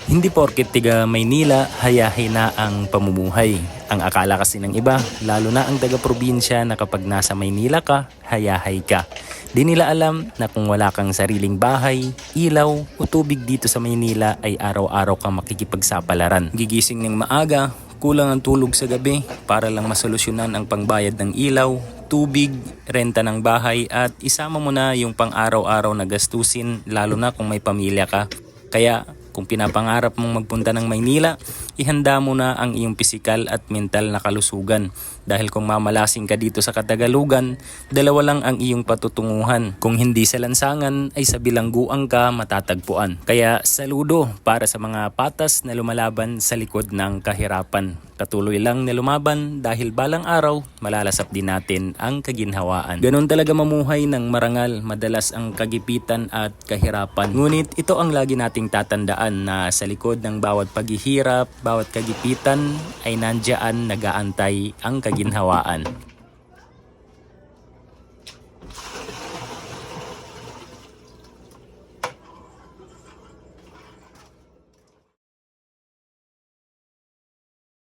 Hindi porket tiga Maynila, hayahay na ang pamumuhay. Ang akala kasi ng iba, lalo na ang taga-probinsya na kapag nasa Maynila ka, hayahay ka. Di nila alam na kung wala kang sariling bahay, ilaw o tubig dito sa Maynila ay araw-araw kang makikipagsapalaran. Gigising ng maaga, kulang ang tulog sa gabi para lang masolusyonan ang pangbayad ng ilaw, tubig, renta ng bahay at isama mo na yung pang-araw-araw na gastusin lalo na kung may pamilya ka. Kaya kung pinapangarap mong magpunta ng Maynila, ihanda mo na ang iyong pisikal at mental na kalusugan. Dahil kung mamalasing ka dito sa Katagalugan, dalawa lang ang iyong patutunguhan. Kung hindi sa lansangan, ay sa bilangguan ka matatagpuan. Kaya saludo para sa mga patas na lumalaban sa likod ng kahirapan. Patuloy lang na lumaban dahil balang araw, malalasap din natin ang kaginhawaan. Ganon talaga mamuhay ng marangal, madalas ang kagipitan at kahirapan. Ngunit ito ang lagi nating tatandaan na sa likod ng bawat paghihirap, bawat kagipitan ay nandiyan nagaantay ang kaginhawaan.